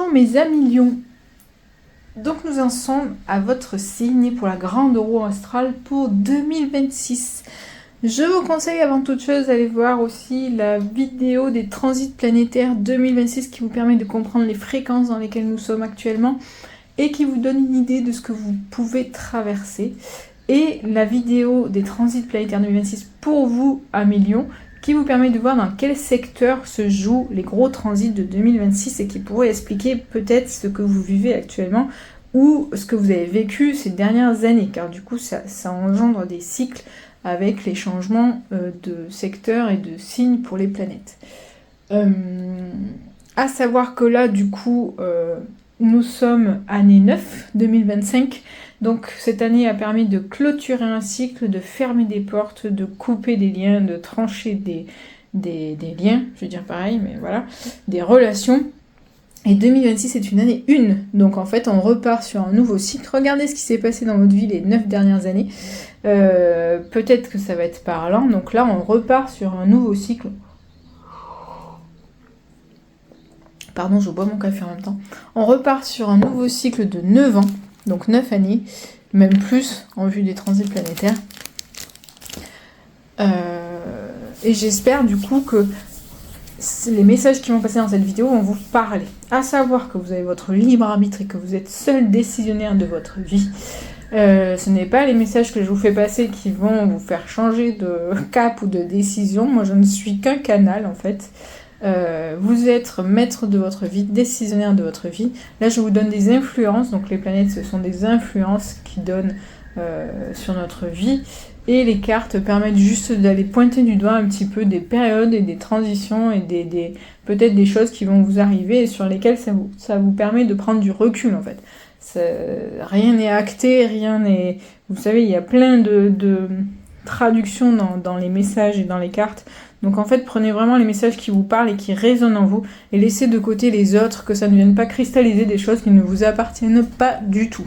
Bonjour mes amis lions. Donc nous en sommes à votre signe pour la grande roue astrale pour 2026. Je vous conseille avant toute chose d'aller voir aussi la vidéo des transits planétaires 2026 qui vous permet de comprendre les fréquences dans lesquelles nous sommes actuellement et qui vous donne une idée de ce que vous pouvez traverser. Et la vidéo des transits planétaires 2026 pour vous, amis lions, qui vous permet de voir dans quel secteur se jouent les gros transits de 2026 et qui pourrait expliquer peut-être ce que vous vivez actuellement ou ce que vous avez vécu ces dernières années, car du coup ça engendre des cycles avec les changements de secteur et de signes pour les planètes. À savoir que là du coup nous sommes année 9, 2025, donc cette année a permis de clôturer un cycle, de fermer des portes, de couper des liens, de trancher des liens, je vais dire pareil, mais voilà, des relations. Et 2026 est une année 1, donc en fait on repart sur un nouveau cycle. Regardez ce qui s'est passé dans votre vie les 9 dernières années. Peut-être que ça va être parlant, donc là on repart sur un nouveau cycle. Pardon, je bois mon café en même temps. On repart sur un nouveau cycle de 9 ans, donc 9 années, même plus en vue des transits planétaires. Et j'espère du coup que les messages qui vont passer dans cette vidéo vont vous parler. À savoir que vous avez votre libre arbitre et que vous êtes seul décisionnaire de votre vie. Ce n'est pas les messages que je vous fais passer qui vont vous faire changer de cap ou de décision. Moi, je ne suis qu'un canal en fait. Vous êtes maître de votre vie, décisionnaire de votre vie. Là, je vous donne des influences. Donc, les planètes, ce sont des influences qui donnent sur notre vie. Et les cartes permettent juste d'aller pointer du doigt un petit peu des périodes et des transitions et peut-être des choses qui vont vous arriver et sur lesquelles ça vous permet de prendre du recul en fait. Rien n'est acté, rien n'est... Vous savez, il y a plein de traductions dans les messages et dans les cartes. Donc en fait, prenez vraiment les messages qui vous parlent et qui résonnent en vous et laissez de côté les autres, que ça ne vienne pas cristalliser des choses qui ne vous appartiennent pas du tout.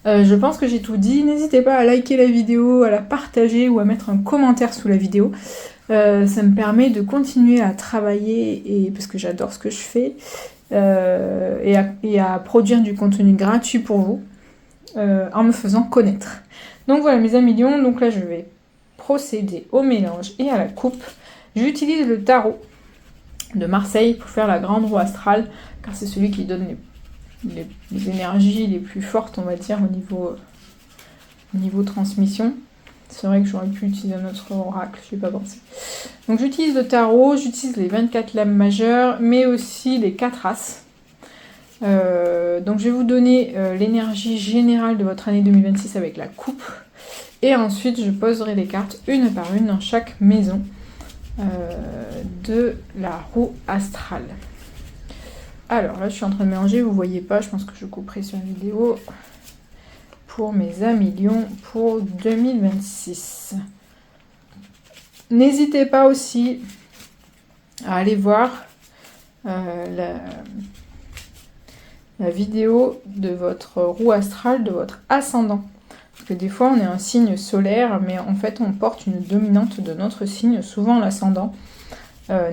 Je pense que j'ai tout dit. N'hésitez pas à liker la vidéo, à la partager ou à mettre un commentaire sous la vidéo. Ça me permet de continuer à travailler parce que j'adore ce que je fais et à produire du contenu gratuit pour vous en me faisant connaître. Donc voilà mes amis lions, donc là je vais procéder au mélange et à la coupe. J'utilise le tarot de Marseille pour faire la grande roue astrale car c'est celui qui donne les énergies les plus fortes, on va dire, au niveau transmission. C'est vrai que j'aurais pu utiliser un autre oracle, je n'ai pas pensé. Donc j'utilise le tarot, j'utilise les 24 lames majeures, mais aussi les 4 as. Donc je vais vous donner l'énergie générale de votre année 2026 avec la coupe. Et ensuite je poserai les cartes une par une dans chaque maison de la roue astrale. Alors là je suis en train de mélanger, vous voyez pas, je pense que je couperai sur la vidéo pour mes amis lions pour 2026. N'hésitez pas aussi à aller voir la vidéo de votre roue astrale, de votre ascendant. Parce que des fois on est un signe solaire, mais en fait on porte une dominante de notre signe, souvent l'ascendant.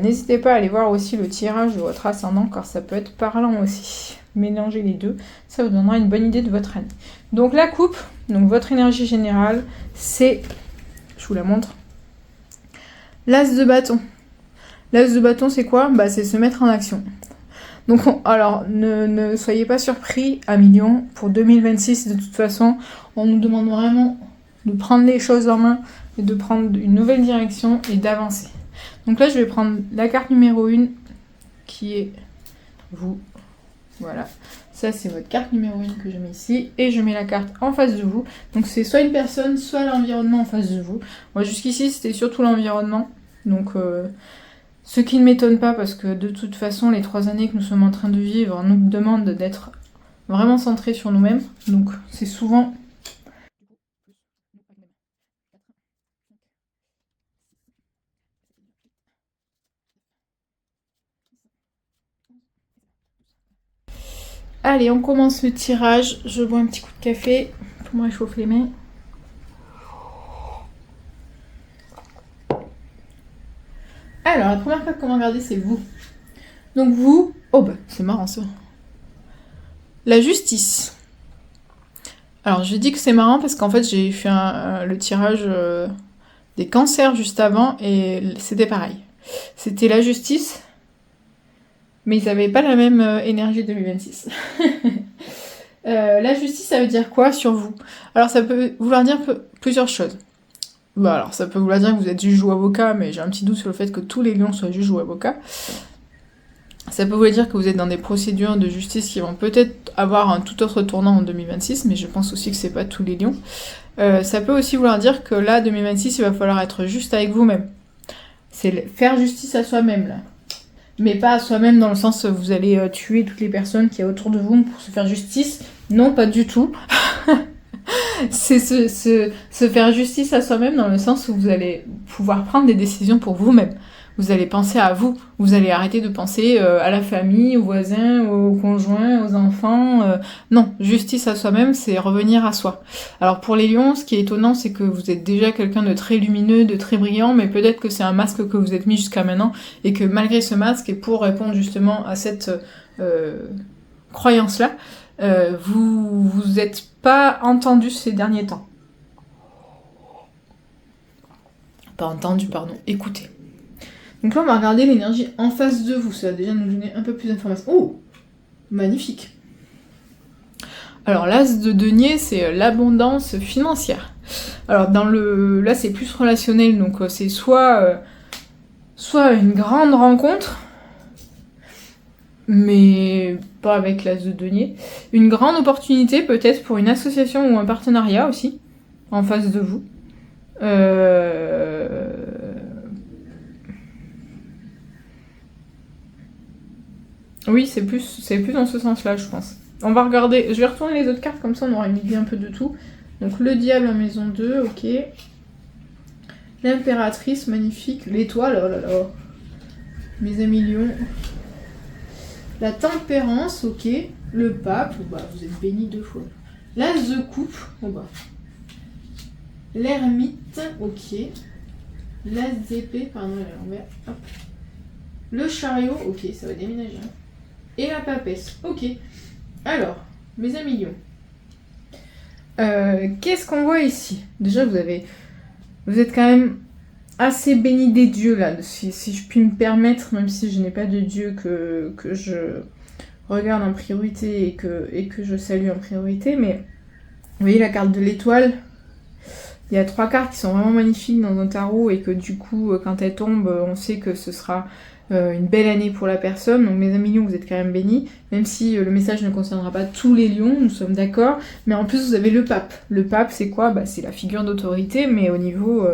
N'hésitez pas à aller voir aussi le tirage de votre ascendant, car ça peut être parlant aussi. Mélangez les deux, ça vous donnera une bonne idée de votre année. Donc la coupe, donc votre énergie générale, c'est, je vous la montre, l'as de bâton. L'as de bâton, c'est quoi ? C'est se mettre en action. Donc, alors, ne soyez pas surpris, amis lions, pour 2026, de toute façon, on nous demande vraiment de prendre les choses en main et de prendre une nouvelle direction et d'avancer. Donc là, je vais prendre la carte numéro 1, qui est vous. Voilà. Ça, c'est votre carte numéro 1 que je mets ici. Et je mets la carte en face de vous. Donc, c'est soit une personne, soit l'environnement en face de vous. Moi, jusqu'ici, c'était surtout l'environnement. Donc, ce qui ne m'étonne pas, parce que de toute façon, les 3 années que nous sommes en train de vivre nous demandent d'être vraiment centrés sur nous-mêmes. Donc, c'est souvent... Allez, on commence le tirage. Je bois un petit coup de café pour me réchauffer les mains. Alors, la première carte qu'on va regarder, c'est vous. Donc vous... Oh bah, c'est marrant ça. La justice. Alors, je dis que c'est marrant parce qu'en fait, j'ai fait le tirage des cancers juste avant et c'était pareil. C'était la justice, mais ils n'avaient pas la même énergie 2026. La justice, ça veut dire quoi sur vous? Alors, ça peut vouloir dire plusieurs choses. Bah, alors, ça peut vouloir dire que vous êtes juge ou avocat, mais j'ai un petit doute sur le fait que tous les lions soient juges ou avocats. Ça peut vouloir dire que vous êtes dans des procédures de justice qui vont peut-être avoir un tout autre tournant en 2026, mais je pense aussi que c'est pas tous les lions. Ça peut aussi vouloir dire que là, 2026, il va falloir être juste avec vous-même. C'est faire justice à soi-même, là. Mais pas à soi-même dans le sens où vous allez tuer toutes les personnes qui y a autour de vous pour se faire justice. Non, pas du tout. C'est se faire justice à soi-même dans le sens où vous allez pouvoir prendre des décisions pour vous-même. Vous allez penser à vous. Vous allez arrêter de penser à la famille, aux voisins, aux conjoints, aux enfants. Non, justice à soi-même, c'est revenir à soi. Alors pour les lions, ce qui est étonnant, c'est que vous êtes déjà quelqu'un de très lumineux, de très brillant, mais peut-être que c'est un masque que vous êtes mis jusqu'à maintenant, et que malgré ce masque, et pour répondre justement à cette croyance-là, vous êtes pas entendu ces derniers temps. Pas entendu, pardon, écoutez. Donc là, on va regarder l'énergie en face de vous. Ça va déjà nous donner un peu plus d'informations. Oh, magnifique. Alors, l'as de denier, c'est l'abondance financière. Alors, là, c'est plus relationnel. Donc, c'est soit une grande rencontre, mais pas avec l'as de denier. Une grande opportunité, peut-être, pour une association ou un partenariat aussi, en face de vous. Oui, c'est plus dans ce sens-là, je pense. On va regarder, je vais retourner les autres cartes, comme ça on aura une idée un peu de tout. Donc le diable en maison 2, ok. L'impératrice, magnifique. L'étoile, oh là là. Mes amis lions. La tempérance, ok. Le pape, bah vous êtes bénis 2 fois. L'as de coupe, oh bah. L'ermite, ok. L'as d'épée, pardon, elle est à l'envers, hop. Le chariot, ok, ça va déménager. Et la papesse, ok. Alors, mes amis lions. Qu'est-ce qu'on voit ici? Déjà, vous êtes quand même assez bénis des dieux, là, si je puis me permettre, même si je n'ai pas de dieu que je regarde en priorité et que je salue en priorité, mais vous voyez la carte de l'étoile? Il y a 3 cartes qui sont vraiment magnifiques dans un tarot et que du coup, quand elles tombent, on sait que ce sera une belle année pour la personne. Donc mes amis lions, vous êtes quand même bénis, même si le message ne concernera pas tous les lions, nous sommes d'accord. Mais en plus, vous avez le pape. Le pape, c'est quoi? C'est la figure d'autorité, mais au niveau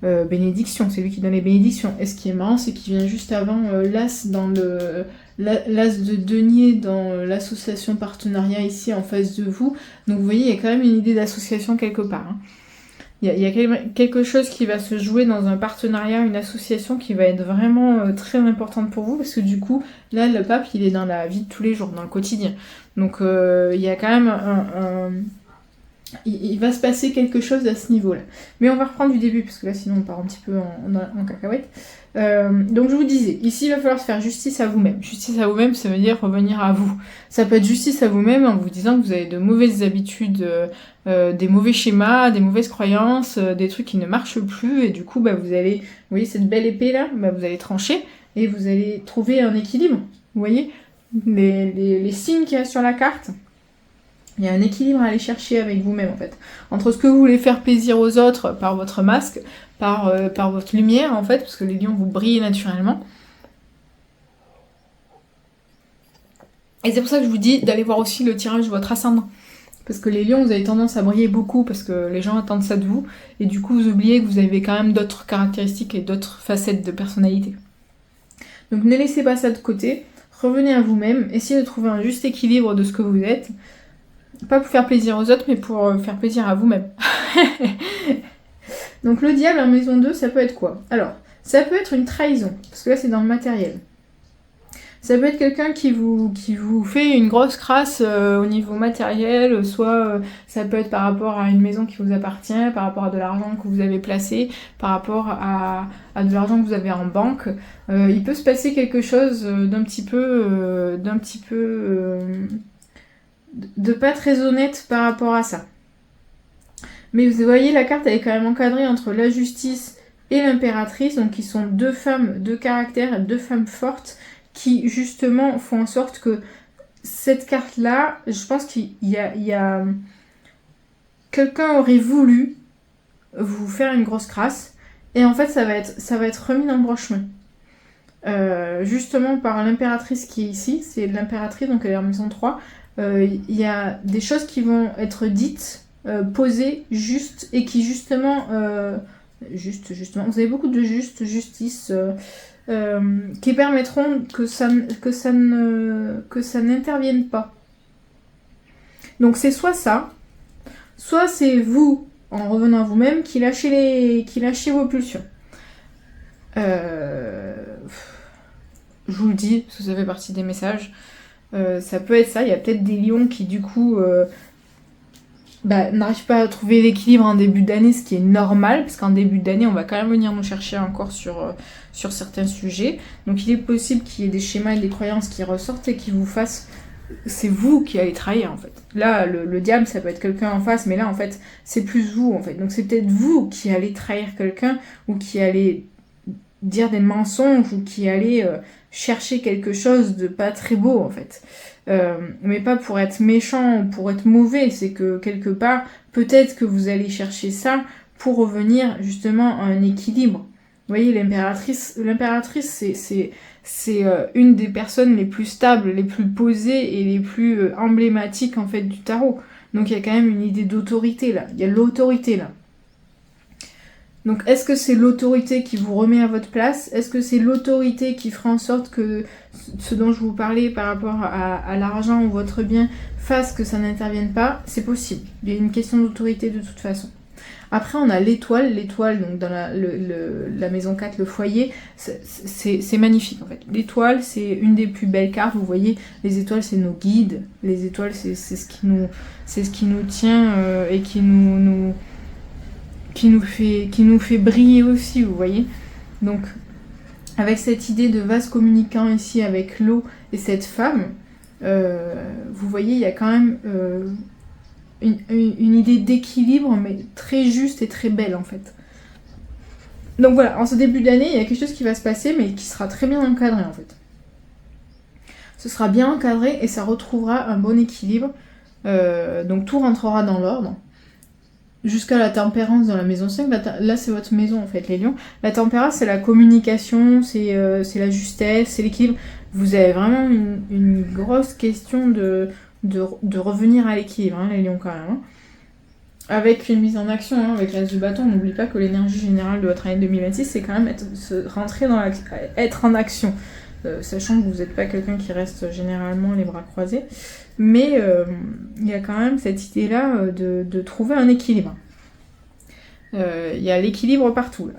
bénédiction. C'est lui qui donne les bénédictions. Et ce qui est marrant, c'est qu'il vient juste avant l'as l'as de denier dans l'association partenariat ici en face de vous. Donc vous voyez, il y a quand même une idée d'association quelque part. Hein. Il y a quelque chose qui va se jouer dans un partenariat, une association qui va être vraiment très importante pour vous, parce que du coup, là, le pape, il est dans la vie de tous les jours, dans le quotidien. Donc, il y a quand même il va se passer quelque chose à ce niveau-là. Mais on va reprendre du début, parce que là, sinon, on part un petit peu en cacahuète. Donc, je vous disais, ici, il va falloir se faire justice à vous-même. Justice à vous-même, ça veut dire revenir à vous. Ça peut être justice à vous-même en vous disant que vous avez de mauvaises habitudes, des mauvais schémas, des mauvaises croyances, des trucs qui ne marchent plus, et du coup, vous allez, vous voyez cette belle épée-là, vous allez trancher, et vous allez trouver un équilibre. Vous voyez les signes qu'il y a sur la carte. Il y a un équilibre à aller chercher avec vous-même, en fait. Entre ce que vous voulez faire plaisir aux autres par votre masque, par votre lumière, en fait, parce que les lions, vous brillez naturellement. Et c'est pour ça que je vous dis d'aller voir aussi le tirage de votre ascendant. Parce que les lions, vous avez tendance à briller beaucoup, parce que les gens attendent ça de vous. Et du coup, vous oubliez que vous avez quand même d'autres caractéristiques et d'autres facettes de personnalité. Donc ne laissez pas ça de côté. Revenez à vous-même. Essayez de trouver un juste équilibre de ce que vous êtes. Pas pour faire plaisir aux autres, mais pour faire plaisir à vous-même. Donc le diable en maison 2, ça peut être quoi? Alors, ça peut être une trahison, parce que là c'est dans le matériel. Ça peut être quelqu'un qui vous fait une grosse crasse au niveau matériel, soit ça peut être par rapport à une maison qui vous appartient, par rapport à de l'argent que vous avez placé, par rapport à de l'argent que vous avez en banque. Il peut se passer quelque chose de pas très honnête par rapport à ça. Mais vous voyez, la carte elle est quand même encadrée entre la justice et l'impératrice, donc qui sont deux femmes de caractère, deux femmes fortes, qui justement font en sorte que cette carte-là, je pense qu'il y a... Quelqu'un aurait voulu vous faire une grosse crasse, et en fait ça va être remis dans le droit chemin. Justement par l'impératrice qui est ici, c'est l'impératrice, donc elle est en maison 3, il y a des choses qui vont être dites, posées, justes, et qui justement, vous avez beaucoup de justice, qui permettront que ça n'intervienne pas. Donc c'est soit ça, soit c'est vous, en revenant à vous-même, qui lâchez vos pulsions. Je vous le dis, parce que ça fait partie des messages. Ça peut être ça, il y a peut-être des lions qui du coup n'arrivent pas à trouver l'équilibre en début d'année, ce qui est normal, parce qu'en début d'année on va quand même venir nous chercher encore sur certains sujets. Donc il est possible qu'il y ait des schémas et des croyances qui ressortent et qui vous fassent... C'est vous qui allez trahir en fait. Là le diable ça peut être quelqu'un en face, mais là en fait c'est plus vous en fait. Donc c'est peut-être vous qui allez trahir quelqu'un, ou qui allez dire des mensonges, ou qui allez chercher quelque chose de pas très beau en fait. Mais pas pour être méchant ou pour être mauvais, c'est que quelque part, peut-être que vous allez chercher ça pour revenir justement à un équilibre. Vous voyez, l'impératrice c'est une des personnes les plus stables, les plus posées et les plus emblématiques en fait du tarot. Donc il y a quand même une idée d'autorité là, il y a l'autorité là. Donc est-ce que c'est l'autorité qui vous remet à votre place? Est-ce que c'est l'autorité qui fera en sorte que ce dont je vous parlais par rapport à l'argent ou votre bien fasse que ça n'intervienne pas? C'est possible. Il y a une question d'autorité de toute façon. Après on a l'étoile, donc dans la maison 4, le foyer, c'est magnifique en fait. L'étoile c'est une des plus belles cartes, vous voyez, les étoiles c'est nos guides, les étoiles c'est ce qui nous tient et qui nous fait briller aussi, vous voyez. Donc avec cette idée de vase communicant ici avec l'eau et cette femme, vous voyez il y a quand même une idée d'équilibre, mais très juste et très belle en fait. Donc voilà, en ce début d'année il y a quelque chose qui va se passer, mais qui sera très bien encadré en fait. Ce sera bien encadré et ça retrouvera un bon équilibre, donc tout rentrera dans l'ordre. Jusqu'à la tempérance dans la maison 5, là c'est votre maison en fait, les lions. La tempérance c'est la communication, c'est la justesse, c'est l'équilibre. Vous avez vraiment une grosse question de revenir à l'équilibre, hein, les lions quand même. Hein. Avec une mise en action, hein, avec l'as du bâton, n'oublie pas que l'énergie générale de votre année 2026 c'est quand même être en action. Sachant que vous n'êtes pas quelqu'un qui reste généralement les bras croisés. Mais il y a quand même cette idée-là de trouver un équilibre. Il y a l'équilibre partout, là.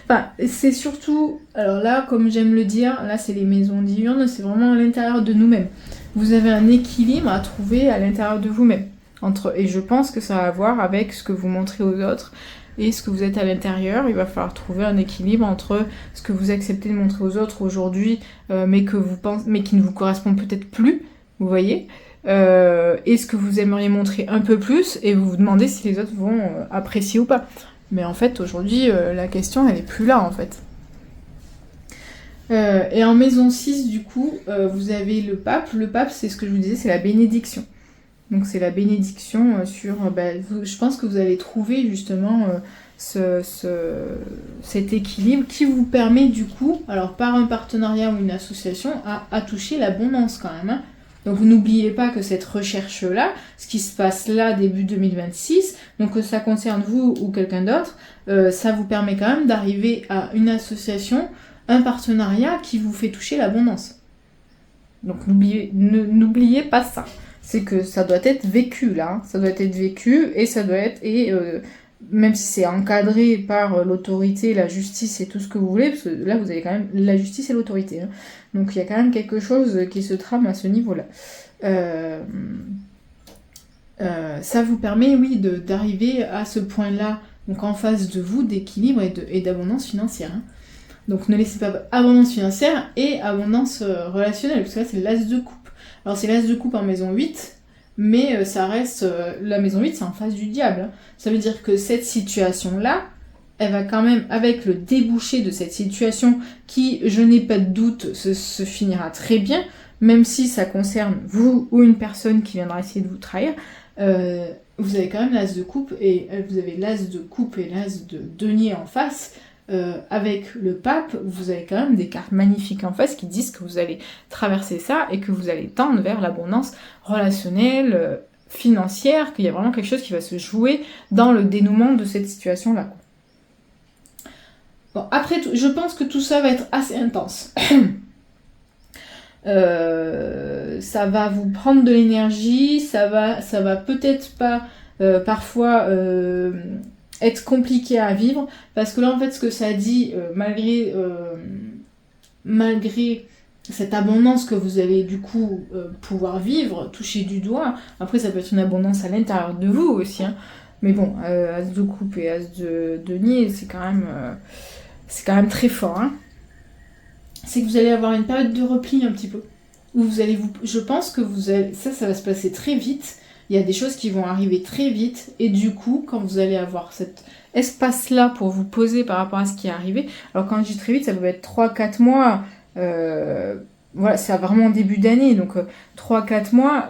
Enfin, c'est surtout... Alors là, comme j'aime le dire, là c'est les maisons diurnes, c'est vraiment à l'intérieur de nous-mêmes. Vous avez un équilibre à trouver à l'intérieur de vous-même. Et je pense que ça a à voir avec ce que vous montrez aux autres et ce que vous êtes à l'intérieur. Il va falloir trouver un équilibre entre ce que vous acceptez de montrer aux autres aujourd'hui, mais qui ne vous correspond peut-être plus, vous voyez, et ce que vous aimeriez montrer un peu plus, et vous vous demandez si les autres vont apprécier ou pas. Mais en fait, aujourd'hui, la question, elle est plus là, en fait. Et en maison 6, du coup, vous avez le pape. Le pape, c'est ce que je vous disais, c'est la bénédiction. Donc c'est la bénédiction sur... je pense que vous allez trouver justement cet équilibre qui vous permet du coup, alors par un partenariat ou une association, à toucher l'abondance quand même. Hein. Donc n'oubliez pas que cette recherche-là, ce qui se passe là début 2026, donc que ça concerne vous ou quelqu'un d'autre, ça vous permet quand même d'arriver à une association, un partenariat qui vous fait toucher l'abondance. Donc n'oubliez pas ça. C'est que ça doit être vécu là, ça doit être vécu et ça doit être même si c'est encadré par l'autorité, la justice et tout ce que vous voulez, parce que là vous avez quand même la justice et l'autorité. Hein. Donc il y a quand même quelque chose qui se trame à ce niveau-là. Ça vous permet, oui, d'arriver à ce point-là, donc en face de vous, d'équilibre et d'abondance financière. Hein. Donc ne laissez pas abondance financière et abondance relationnelle, parce que là c'est l'as de coupe. Alors c'est l'as de coupe en maison 8, mais ça reste... la maison 8 c'est en face du diable. Hein. Ça veut dire que cette situation-là, elle va quand même, avec le débouché de cette situation, qui, je n'ai pas de doute, se finira très bien, même si ça concerne vous ou une personne qui viendra essayer de vous trahir, vous avez quand même l'as de coupe, et vous avez l'as de coupe et l'as de denier en face. Avec le pape, vous avez quand même des cartes magnifiques en face qui disent que vous allez traverser ça et que vous allez tendre vers l'abondance relationnelle, financière, qu'il y a vraiment quelque chose qui va se jouer dans le dénouement de cette situation-là. Bon, après, je pense que tout ça va être assez intense. Ça va vous prendre de l'énergie, ça va peut-être pas parfois être compliqué à vivre, parce que là en fait ce que ça dit, malgré cette abondance que vous allez du coup pouvoir vivre, toucher du doigt, après ça peut être une abondance à l'intérieur de vous aussi, hein. Mais bon, as de coupe et as de denier, c'est quand même très fort, hein. C'est que vous allez avoir une période de repli un petit peu, où je pense que ça va se passer très vite. Il y a des choses qui vont arriver très vite, et du coup, quand vous allez avoir cet espace-là pour vous poser par rapport à ce qui est arrivé, alors quand je dis très vite, ça peut être 3-4 mois, voilà, c'est vraiment début d'année, donc 3-4 mois,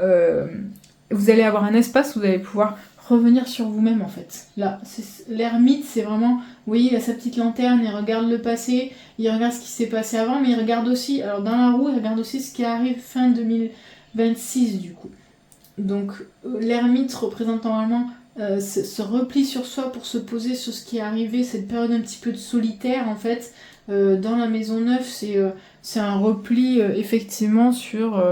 vous allez avoir un espace où vous allez pouvoir revenir sur vous-même en fait. Là, l'ermite, c'est vraiment, vous voyez, il a sa petite lanterne, il regarde le passé, il regarde ce qui s'est passé avant, mais il regarde aussi, alors dans la roue, il regarde aussi ce qui arrive fin 2026 du coup. Donc l'ermite représente normalement ce repli sur soi pour se poser sur ce qui est arrivé, cette période un petit peu de solitaire en fait. Dans la maison 9, c'est un repli effectivement sur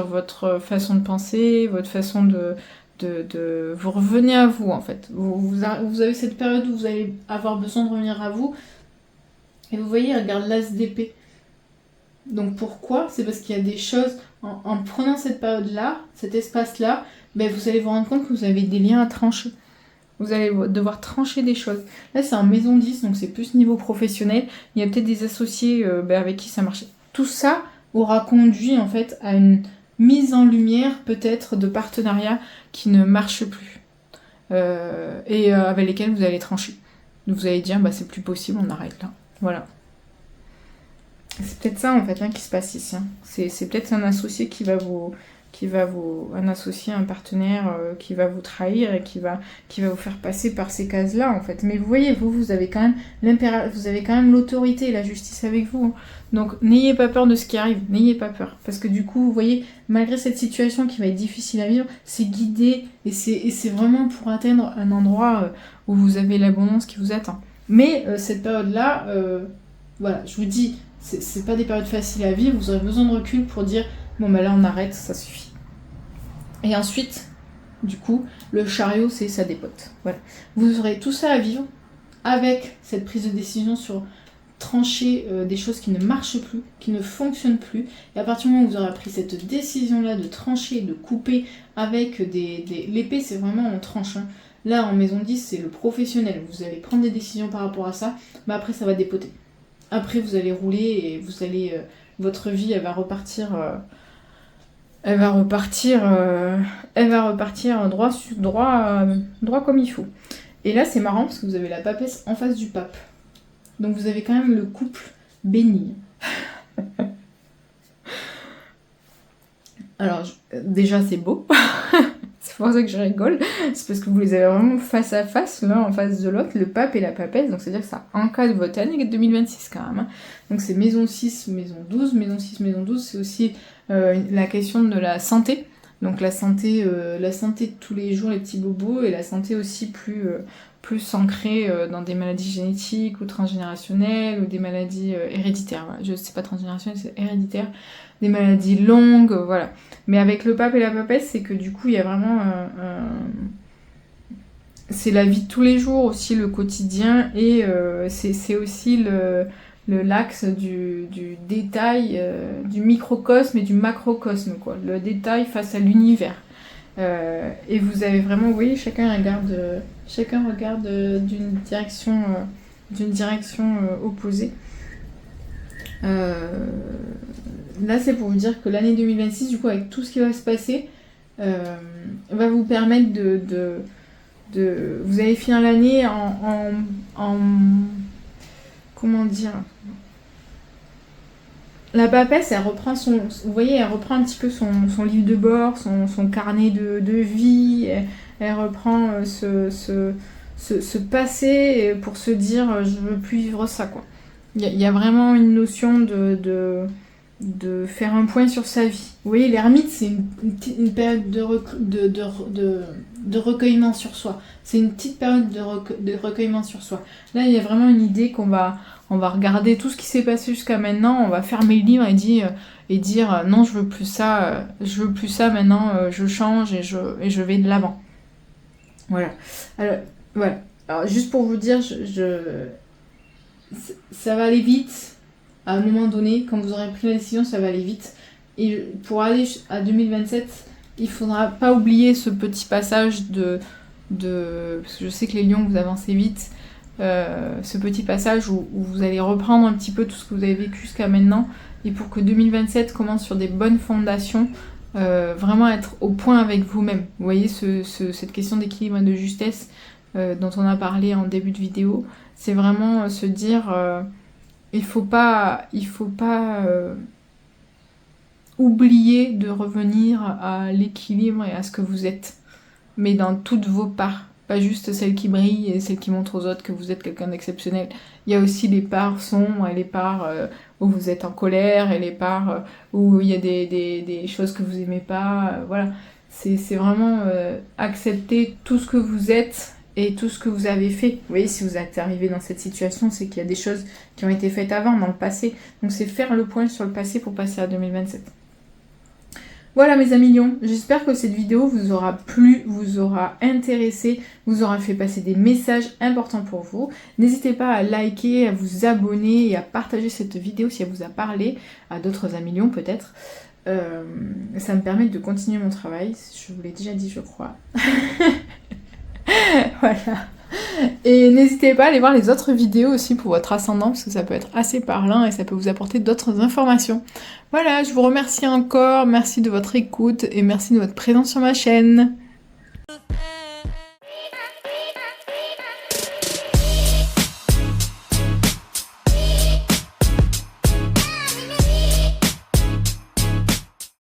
votre façon de penser, votre façon de vous revenez à vous en fait. Vous avez cette période où vous allez avoir besoin de revenir à vous. Et vous voyez, regarde l'as d'épée. Donc pourquoi ? C'est parce qu'il y a des choses, en prenant cette période-là, cet espace-là, ben vous allez vous rendre compte que vous avez des liens à trancher. Vous allez devoir trancher des choses. Là, c'est en maison 10, donc c'est plus niveau professionnel. Il y a peut-être des associés avec qui ça marchait. Tout ça aura conduit en fait à une mise en lumière peut-être de partenariats qui ne marchent plus. Et avec lesquels vous allez trancher. Donc vous allez dire, c'est plus possible, on arrête là. Voilà. C'est peut-être ça en fait qui se passe ici. Hein. C'est peut-être un associé un associé, un partenaire qui va vous trahir et qui va vous faire passer par ces cases-là en fait. Mais vous voyez, vous avez quand même l'autorité et la justice avec vous. Hein. Donc n'ayez pas peur de ce qui arrive, n'ayez pas peur. Parce que du coup, vous voyez, malgré cette situation qui va être difficile à vivre, c'est guidé et c'est vraiment pour atteindre un endroit où vous avez l'abondance qui vous attend. Mais cette période-là, voilà, je vous dis, c'est pas des périodes faciles à vivre, vous aurez besoin de recul pour dire bon là on arrête, ça suffit. Et ensuite, du coup, le chariot ça dépote. Voilà. Vous aurez tout ça à vivre avec cette prise de décision sur trancher des choses qui ne marchent plus, qui ne fonctionnent plus. Et à partir du moment où vous aurez pris cette décision-là de trancher, de couper avec l'épée, c'est vraiment on tranche. Hein. Là, en maison 10, c'est le professionnel. Vous allez prendre des décisions par rapport à ça, mais après ça va dépoter. Après, vous allez rouler et votre vie, elle va repartir droit comme il faut. Et là, c'est marrant parce que vous avez la papesse en face du pape. Donc vous avez quand même le couple béni. Alors, déjà, c'est beau. C'est pour ça que je rigole. C'est parce que vous les avez vraiment face à face, l'un en face de l'autre, le pape et la papesse. Donc c'est-à-dire que ça encadre votre année 2026 quand même. Hein. Donc c'est maison 6, maison 12. Maison 6, maison 12, c'est aussi la question de la santé. Donc la santé de tous les jours, les petits bobos, et la santé aussi plus ancrée dans des maladies génétiques ou transgénérationnelles ou des maladies héréditaires. Voilà. Je sais pas transgénérationnelles, c'est héréditaire. Des maladies longues, voilà. Mais avec le pape et la papesse, c'est que du coup, il y a vraiment c'est la vie de tous les jours aussi, le quotidien, et c'est aussi l'axe du détail, du microcosme et du macrocosme, quoi. Le détail face à l'univers. Et vous avez vraiment, vous voyez, chacun regarde d'une direction opposée. Là, c'est pour vous dire que l'année 2026, du coup, avec tout ce qui va se passer, va vous permettre vous allez finir l'année en comment dire, la papesse, elle reprend vous voyez, elle reprend un petit peu son livre de bord, son carnet de vie, elle reprend ce passé pour se dire je veux plus vivre ça, quoi. Il y a vraiment une notion de faire un point sur sa vie. Vous voyez, l'ermite, c'est une période de recueillement sur soi. C'est une petite période de recueillement sur soi. Là, il y a vraiment une idée on va regarder tout ce qui s'est passé jusqu'à maintenant, on va fermer le livre et dire non, je veux plus ça maintenant, je change et je vais de l'avant. Voilà. Alors, juste pour vous dire, ça va aller vite. À un moment donné, quand vous aurez pris la décision, ça va aller vite. Et pour aller à 2027, il faudra pas oublier ce petit passage parce que je sais que les lions, vous avancez vite, ce petit passage où vous allez reprendre un petit peu tout ce que vous avez vécu jusqu'à maintenant, et pour que 2027 commence sur des bonnes fondations, vraiment être au point avec vous-même. Vous voyez cette question d'équilibre et de justesse dont on a parlé en début de vidéo, c'est vraiment se dire il faut pas oublier de revenir à l'équilibre et à ce que vous êtes, mais dans toutes vos parts, pas juste celles qui brillent et celles qui montrent aux autres que vous êtes quelqu'un d'exceptionnel. Il y a aussi les parts sombres et les parts où vous êtes en colère et les parts où il y a des choses que vous aimez pas. Voilà, c'est vraiment accepter tout ce que vous êtes et tout ce que vous avez fait. Vous voyez, si vous êtes arrivé dans cette situation, c'est qu'il y a des choses qui ont été faites avant, dans le passé. Donc c'est faire le point sur le passé pour passer à 2027. Voilà mes amis lions, j'espère que cette vidéo vous aura plu, vous aura intéressé, vous aura fait passer des messages importants pour vous. N'hésitez pas à liker, à vous abonner et à partager cette vidéo si elle vous a parlé, à d'autres amis lions peut-être. Ça me permet de continuer mon travail, je vous l'ai déjà dit je crois. Voilà. Et n'hésitez pas à aller voir les autres vidéos aussi pour votre ascendant, parce que ça peut être assez parlant et ça peut vous apporter d'autres informations. Voilà, je vous remercie encore, merci de votre écoute et merci de votre présence sur ma chaîne.